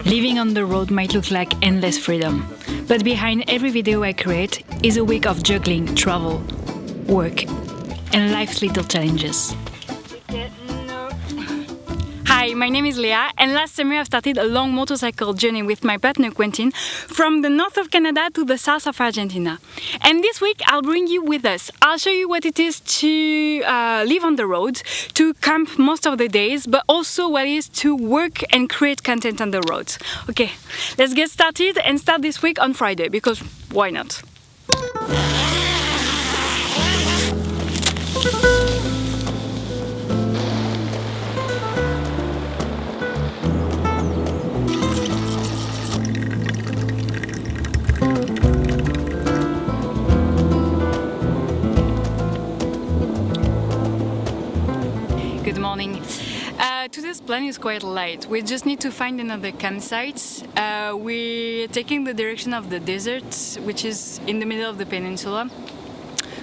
Living on the road might look like endless freedom, but behind every video I create is a week of juggling, travel, work, and life's little challenges. Hi, my name is Leah, and last summer I started a long motorcycle journey with my partner Quentin from the north of Canada to the south of Argentina. And this week I'll bring you with us. I'll show you what it is to live on the road, to camp most of the days, but also what it is to work and create content on the road. Okay, let's get started and start this week on Friday, because why not? Good morning. Today's plan is quite light. We just need to find another campsite. We're taking the direction of the desert, which is in the middle of the peninsula.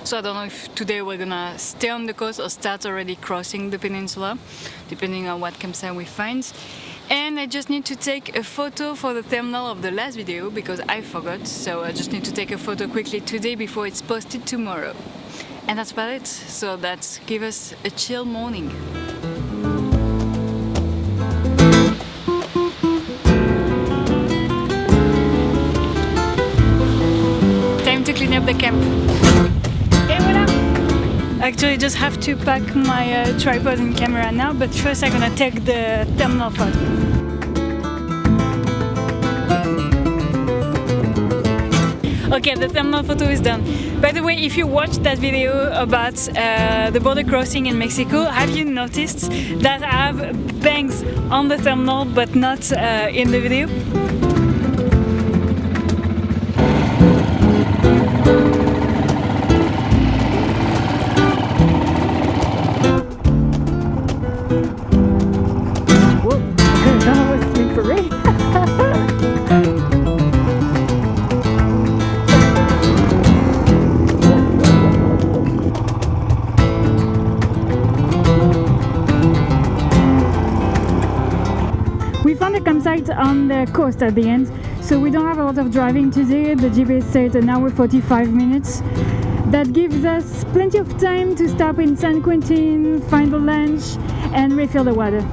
So I don't know if today we're gonna stay on the coast or start already crossing the peninsula, depending on what campsite we find. And I just need to take a photo for the thumbnail of the last video because I forgot. So I just need to take a photo quickly today before it's posted tomorrow. And that's about it. So that gives us a chill morning. Time to clean up the camp. Et voilà! Actually, just have to pack my tripod and camera now, but first I'm gonna take the thumbnail photo. Okay, the thumbnail photo is done. By the way, if you watched that video about the border crossing in Mexico, have you noticed that I have bangs on the thumbnail but not in the video? Whoa, that was slippery. We found a campsite on the coast at the end, so we don't have a lot of driving today. The GPS said an hour 45 minutes. That gives us plenty of time to stop in San Quentin, find a lunch and refill the water.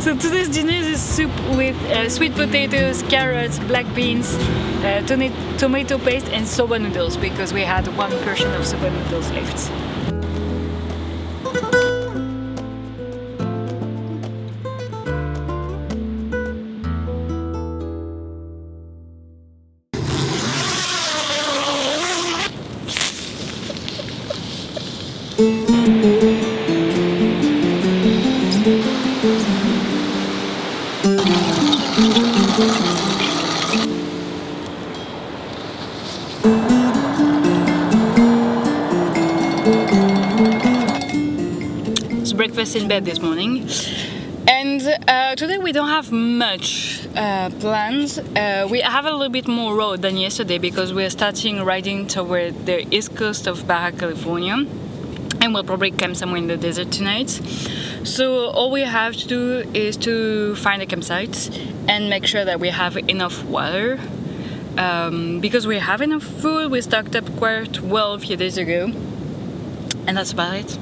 So today's dinner is a soup with sweet potatoes, carrots, black beans, tomato paste and soba noodles because we had one portion of soba noodles left. So breakfast in bed this morning, and today we don't have much plans. We have a little bit more road than yesterday because we're starting riding toward the east coast of Baja California, and we'll probably camp somewhere in the desert tonight. So all we have to do is to find a campsite and make sure that we have enough water. Because we have enough food, we stocked up quite well a few days ago, and that's about it.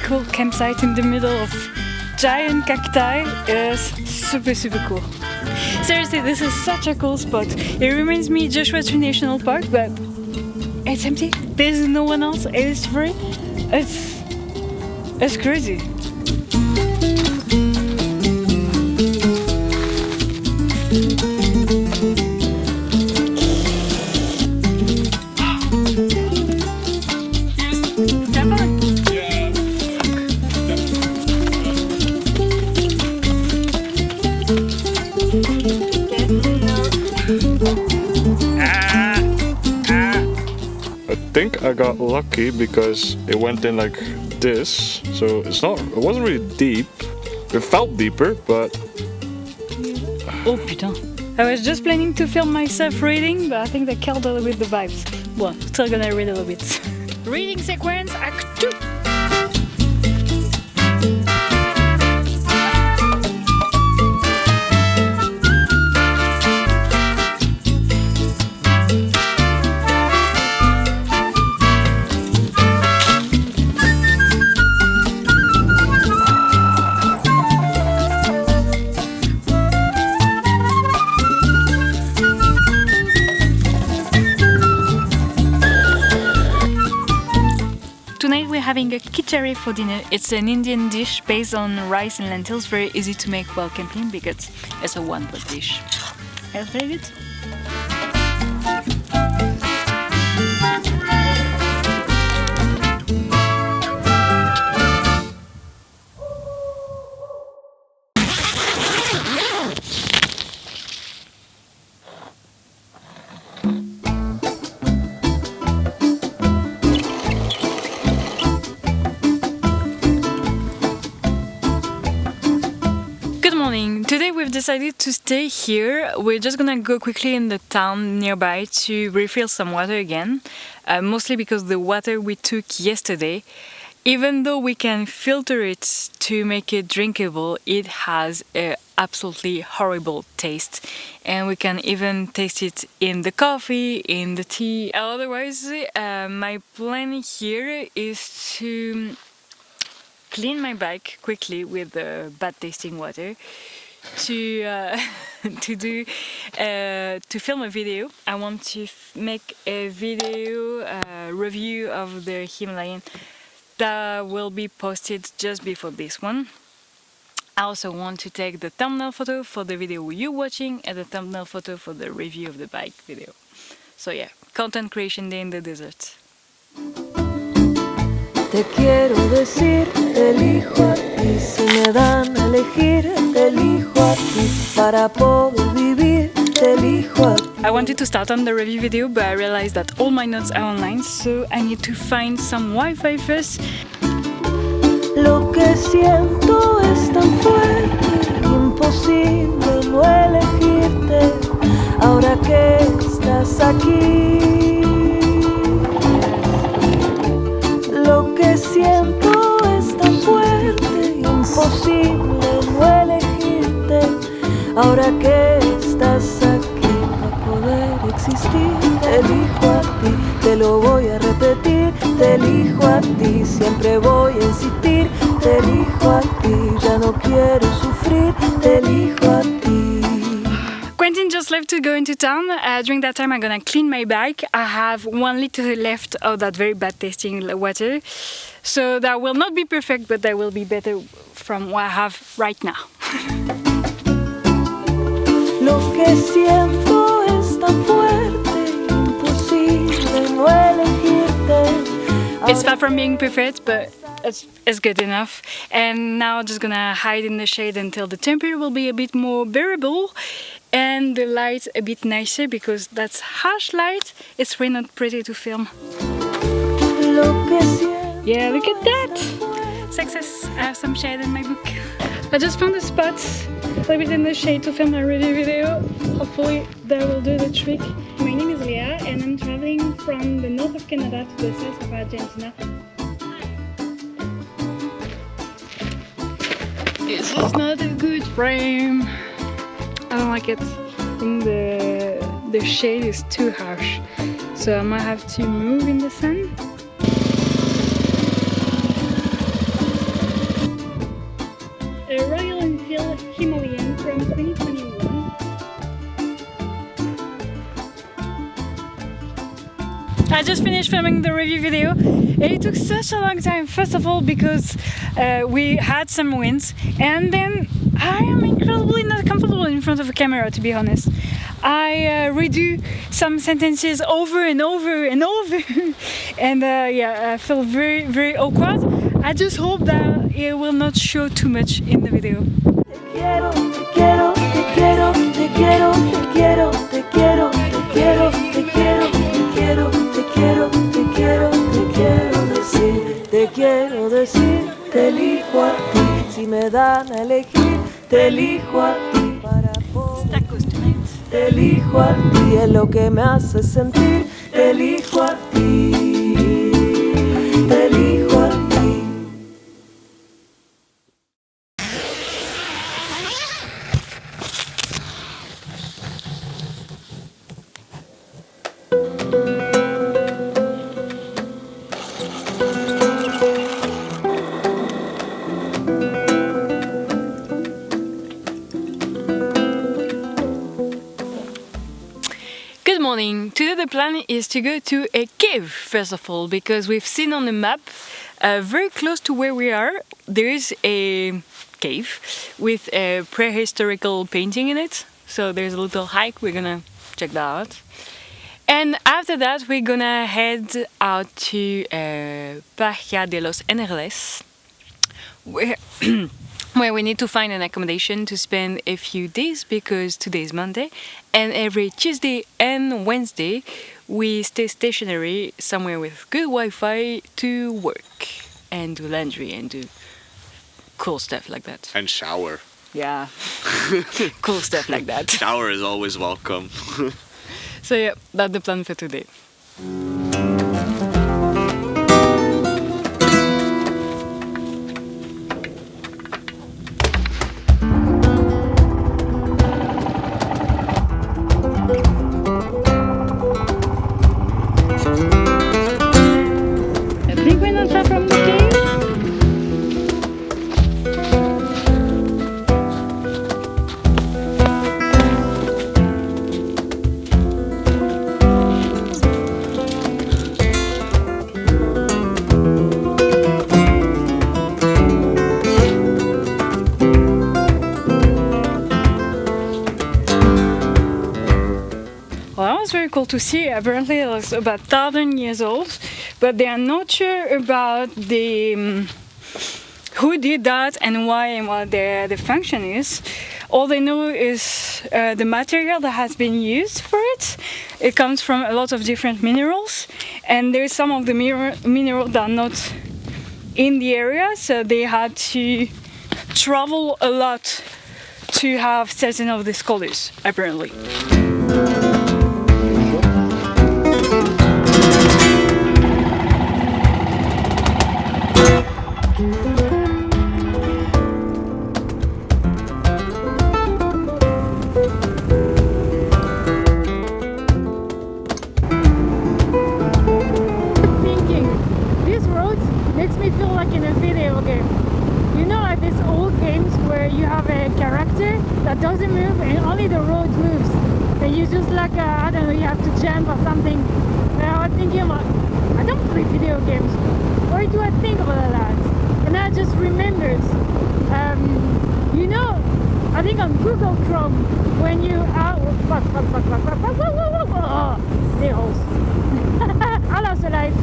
cool campsite in the middle of giant cacti. Is super cool. Seriously, this is such a cool spot. It reminds me of Joshua Tree National Park, but it's empty. There's no one else. It's free. It's crazy. I think I got lucky because it went in like this, so it wasn't really deep. It felt deeper, but oh putain. I was just planning to film myself reading, but I think that killed a little bit the vibes. Well, still gonna read a little bit. Reading sequence act 2. Tonight we're having a khichdi for dinner. It's an Indian dish based on rice and lentils, very easy to make while camping because it's a one-pot dish. Let's try it. Today we've decided to stay here. We're just gonna go quickly in the town nearby to refill some water again, mostly because the water we took yesterday, even though we can filter it to make it drinkable, it has an absolutely horrible taste, and we can even taste it in the coffee, in the tea. Otherwise, my plan here is to clean my bike quickly with the bad tasting water, to film a video. I want to make a video review of the Himalayan that will be posted just before this one. I also want to take the thumbnail photo for the video you're watching and the thumbnail photo for the review of the bike video. So yeah, content creation day in the desert. Te quiero decir, te elijo a ti, si me dan a elegir, te elijo a ti, para poder vivir, te elijo a ti. I wanted to start on the review video, but I realized that all my notes are online, so I need to find some Wi-Fi first. Lo que siento es tan fuerte, imposible no elegirte, ahora que estás aquí. Lo que siento es tan fuerte, imposible no elegirte, ahora que estás aquí para poder existir. Te elijo a ti, te lo voy a repetir, te elijo a ti, siempre voy a insistir, te elijo a ti, ya no quiero sufrir, te elijo a ti. Quentin just left to go into town. During that time I'm gonna clean my bike. I have 1 liter left of that very bad tasting water. So that will not be perfect, but that will be better from what I have right now. Lo que siento es tan fuerte, imposible no elegirte. It's far from being perfect, but it's good enough. And now I'm just gonna hide in the shade until the temperature will be a bit more bearable and the light a bit nicer, because that's harsh light. It's really not pretty to film. Yeah, look at that! Success! I have some shade in my book. I just found a spot a little bit in the shade to film a review video. Hopefully that will do the trick. My name is Leah and I'm traveling from the north of Canada to the south of Argentina. This is not a good frame. I don't like it. I think the shade is too harsh. So I might have to move in the sun. still Himalayan from 2021. I just finished filming the review video. It took such a long time, first of all because we had some winds, and then I am incredibly not comfortable in front of a camera, to be honest. I redo some sentences over and over and over and yeah, I feel very, very awkward. I just hope that it will not show too much in the video. Te quiero decir, te elijo a ti. Si me dan a elegir, te elijo a ti para poder. Te elijo a ti, es lo que me hace sentir. Te elijo a ti. Te elijo a ti. Good morning. Today the plan is to go to a cave first of all, because we've seen on the map very close to where we are there is a cave with a prehistorical painting in it. So there's a little hike, we're gonna check that out. And after that we're gonna head out to Playa de los Enerles, where we need to find an accommodation to spend a few days, because today is Monday and every Tuesday and Wednesday we stay stationary somewhere with good Wi-Fi to work and do laundry and do cool stuff like that. And shower. Yeah, cool stuff like that. Shower is always welcome. So yeah, that's the plan for today. Very cool to see. Apparently it's about 1,000 years old, but they are not sure about the who did that and why and what the function is. All they know is the material that has been used for it. It comes from a lot of different minerals, and there's some of the minerals that are not in the area, so they had to travel a lot to have certain of these colors, apparently. That doesn't move and only the road moves, and you just like I don't know, you have to jump or something. And I was thinking about, I don't play video games, why do I think about that? And I just remembered, you know, I think on Google Chrome when you are I lost a life.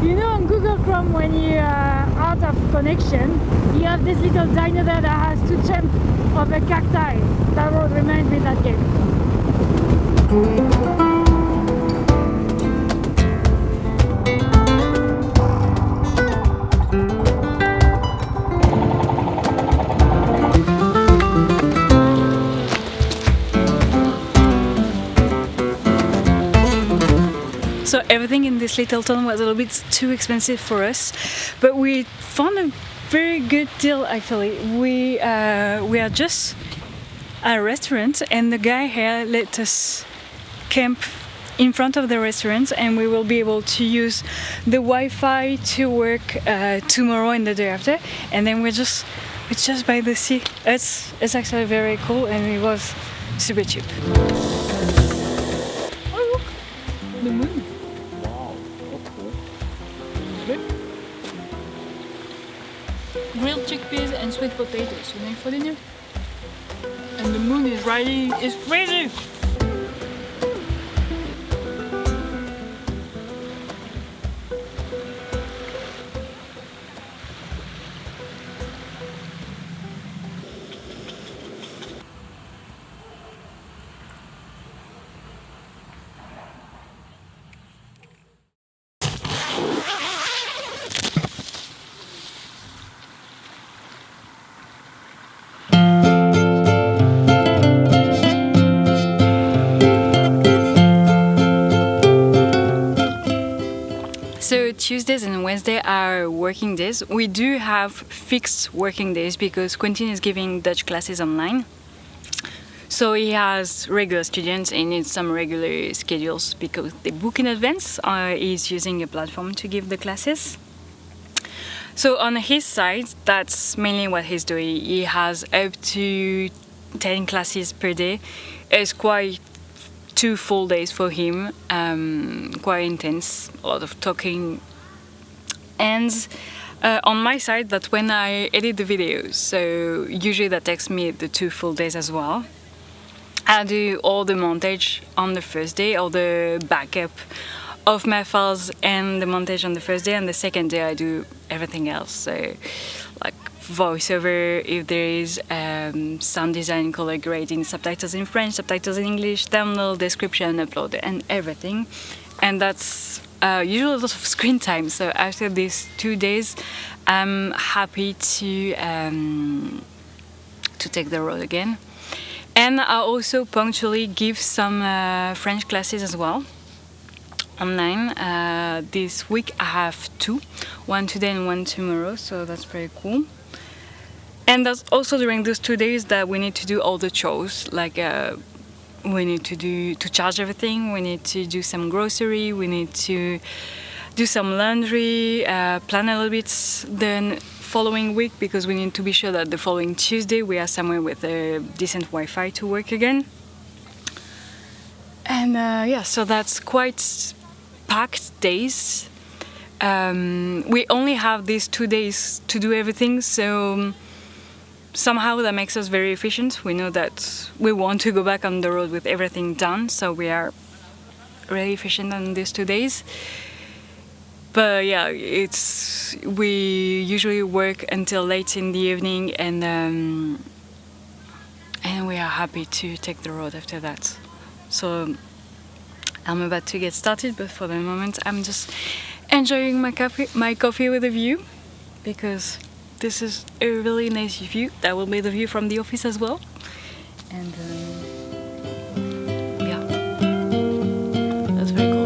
You know, on Google Chrome, when you are out of connection, you have this little dinosaur that has to jump of a cacti. That road reminds me of that game. So everything in this little town was a little bit too expensive for us, but we found a very good deal actually. We are just at a restaurant, and the guy here let us camp in front of the restaurant, and we will be able to use the Wi-Fi to work tomorrow and the day after. And then we're just It's just by the sea. It's actually very cool and it was super cheap. Oh look, the moon. Wow, that's cool. Grilled chickpeas and sweet potatoes. You know for dinner. And the moon is riding. It's crazy. So Tuesdays and Wednesdays are working days. We do have fixed working days because Quentin is giving Dutch classes online. So he has regular students and needs some regular schedules because they book in advance. He's using a platform to give the classes. So on his side, that's mainly what he's doing. He has up to 10 classes per day. It's quite 2 full days for him, quite intense, a lot of talking. And on my side, that's when I edit the videos. So usually that takes me the 2 full days as well. I do all the montage on the first day, all the backup of my files and the montage on the first day, and the second day I do everything else. So like voiceover, if there is sound design, color grading, subtitles in French, subtitles in English, thumbnail, description, upload, and everything. And that's usually a lot of screen time. So after these 2 days, I'm happy to take the road again. And I also punctually give some French classes as well online. This week I have 2, one today and one tomorrow, so that's pretty cool. And that's also during those 2 days that we need to do all the chores, like we need to charge everything, we need to do some grocery, we need to do some laundry, plan a little bit the following week because we need to be sure that the following Tuesday we are somewhere with a decent Wi-Fi to work again. And yeah, so that's quite packed days. We only have these 2 days to do everything, so somehow that makes us very efficient. We know that we want to go back on the road with everything done, so we are really efficient on these 2 days. But yeah, we usually work until late in the evening, and we are happy to take the road after that. So I'm about to get started, but for the moment I'm just enjoying my coffee with a view, because this is a really nice view. That will be the view from the office as well. And yeah, that's very cool.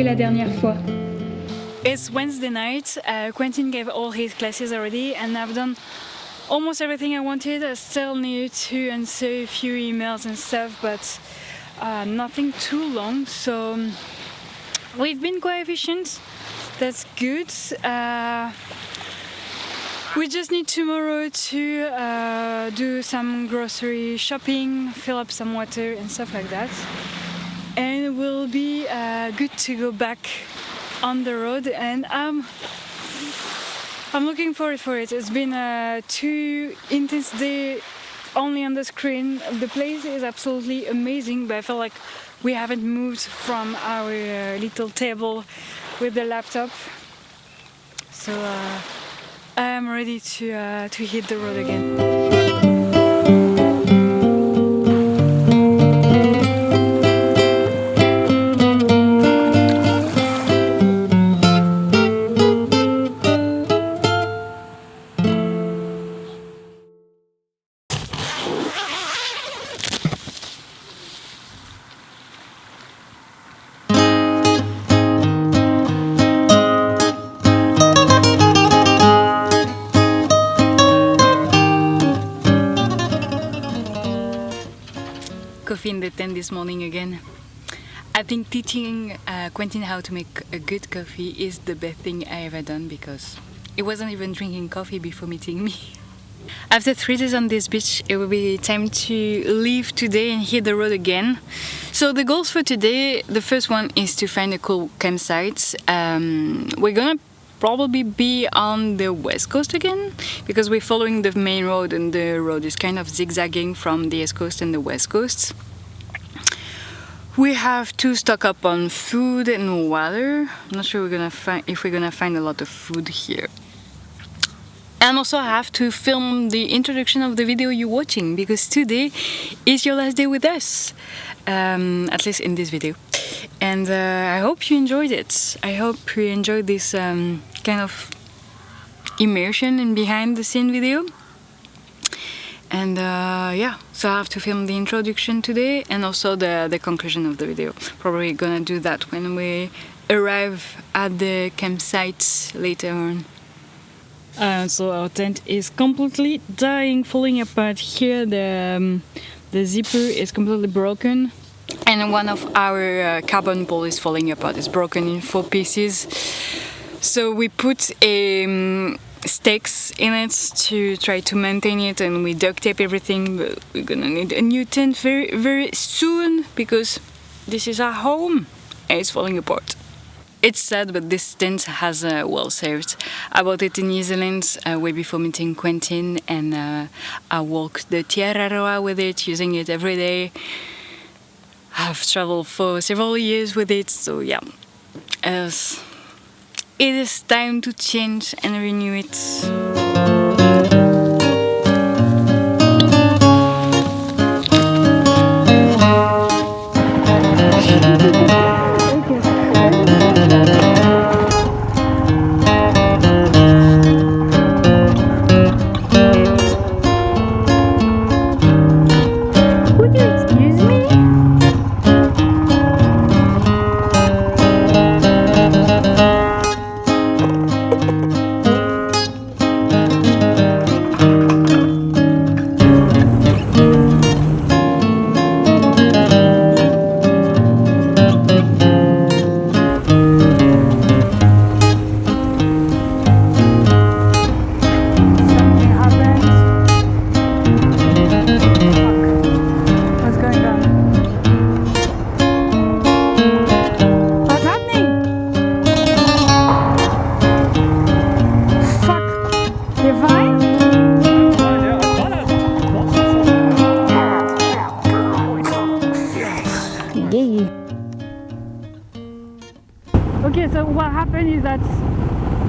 La dernière fois. It's Wednesday night. Quentin gave all his classes already, and I've done almost everything I wanted. I still need to answer a few emails and stuff, but nothing too long. So we've been quite efficient. That's good. We just need tomorrow to do some grocery shopping, fill up some water and stuff like that. And we'll be good to go back on the road, and I'm looking forward for it. It's been 2 intense days only on the screen. The place is absolutely amazing, but I feel like we haven't moved from our little table with the laptop. So I'm ready to hit the road again. coffee in the tent this morning again. I think teaching Quentin how to make a good coffee is the best thing I ever done, because he wasn't even drinking coffee before meeting me. After 3 days on this beach, it will be time to leave today and hit the road again. So the goals for today, the first one is to find a cool campsite. We're gonna probably be on the west coast again, because we're following the main road and the road is kind of zigzagging from the east coast and the west coast. We have to stock up on food and water. I'm not sure if we're gonna find a lot of food here. And also I have to film the introduction of the video you're watching, because today is your last day with us, at least in this video. And I hope you enjoyed it. I hope you enjoyed this kind of immersion and behind the scene video. And yeah, so I have to film the introduction today and also the conclusion of the video. Probably gonna do that when we arrive at the campsite later on. So our tent is completely dying, falling apart. Here the zipper is completely broken, and one of our carbon pole is falling apart. It's broken in 4 pieces. So we put stakes in it to try to maintain it, and we duct tape everything. But we're gonna need a new tent very, very soon, because this is our home and it's falling apart. It's sad, but this tent has well served. I bought it in New Zealand way before meeting Quentin, and I walked the Tiararoa with it, using it every day. I've traveled for several years with it, so yeah. It is time to change and renew it. Okay, so what happened is that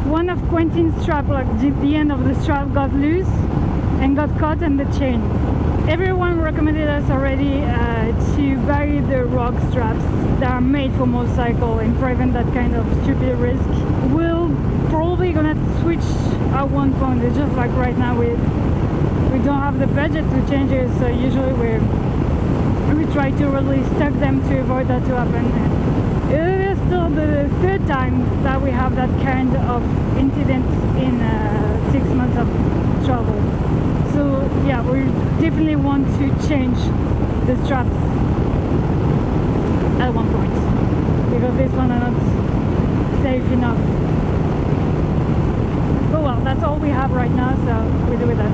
one of Quentin's strap, like the end of the strap, got loose and got caught in the chain. Everyone recommended us already to buy the rock straps that are made for motorcycle and prevent that kind of stupid risk. We're probably gonna switch at one point. It's just like right now we don't have the budget to change it, so usually we try to really stuck them to avoid that to happen. It is still the 3rd time that we have that kind of incident in 6 months of travel. So yeah, we definitely want to change the straps at one point, because this one are not safe enough. But well, that's all we have right now, so we do with that.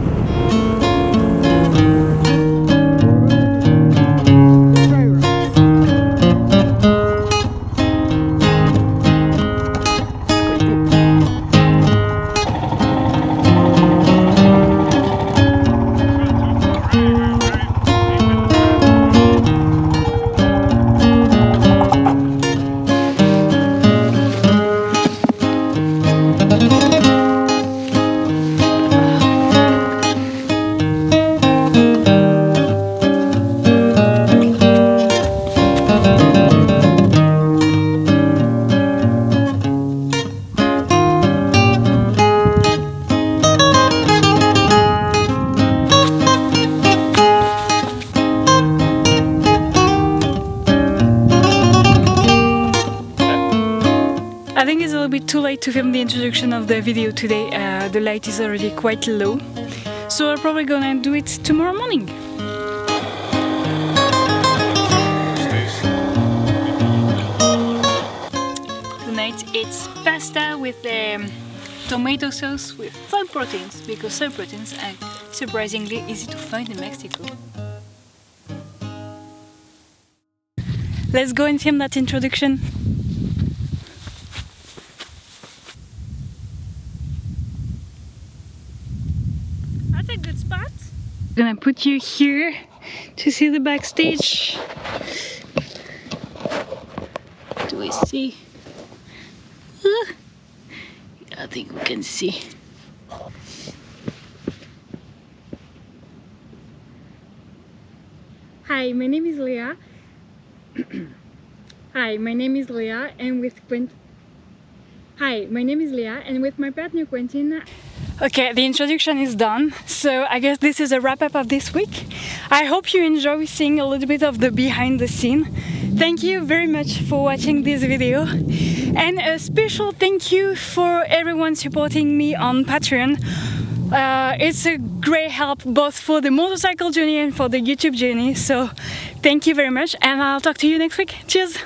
I think it's a little bit too late to film the introduction of the video today. The light is already quite low, so I'm probably gonna do it tomorrow morning. with tomato sauce with soy proteins, because soy proteins are surprisingly easy to find in Mexico. Let's go and film that introduction. That's a good spot. I'm gonna put you here to see the backstage. Do we see? I think we can see. Hi, my name is Leah. Hi, my name is Leah, and with my partner Quentin. Okay, the introduction is done, so I guess this is a wrap-up of this week. I hope you enjoy seeing a little bit of the behind the scene. Thank you very much for watching this video, and a special thank you for everyone supporting me on Patreon. It's a great help both for the motorcycle journey and for the YouTube journey, so thank you very much, and I'll talk to you next week. Cheers!